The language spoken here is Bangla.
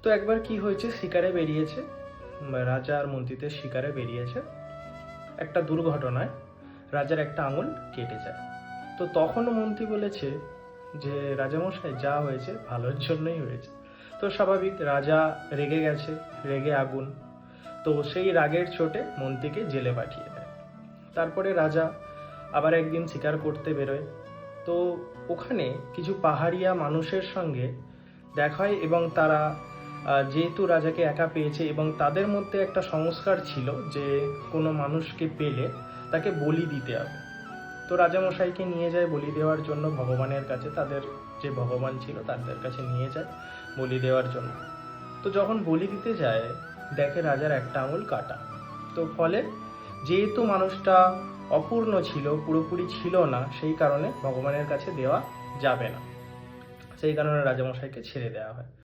তো একবার কি হয়েছে, শিকারে বেরিয়েছে, রাজা আর মন্ত্রীদের শিকারে বেরিয়েছে। একটা দুর্ঘটনায় রাজার একটা আঙুল কেটে যায়। তো তখনও মন্ত্রী বলেছে যে রাজামশাই যা হয়েছে ভালোর জন্যই হয়েছে। তো স্বাভাবিক, রাজা রেগে গেছে, রেগে আগুন। তো সেই রাগের চোটে মন্ত্রীকে জেলে পাঠিয়ে দেয়। তারপরে রাজা আবার একদিন শিকার করতে বেরোয়। তো ওখানে কিছু পাহাড়িয়া মানুষের সঙ্গে দেখা হয় এবং তারা যেহেতু রাজাকে একা পেয়েছে এবং তাদের মধ্যে একটা সংস্কার ছিল যে কোনো মানুষকে পেলে তাকে বলি দিতে হবে। তো রাজামশাইকে নিয়ে যায় বলি দেওয়ার জন্য ভগবানের কাছে, তাদের যে ভগবান ছিল তাদের কাছে নিয়ে যায় বলি দেওয়ার জন্য। তো যখন বলি দিতে যায় দেখে রাজার একটা আঙুল কাটা। তো ফলে যেহেতু মানুষটা অপূর্ণ ছিল, পুরোপুরি ছিল না, সেই কারণে ভগবানের কাছে দেওয়া যাবে না, সেই কারণে রাজামশাইকে ছেড়ে দেওয়া হয়।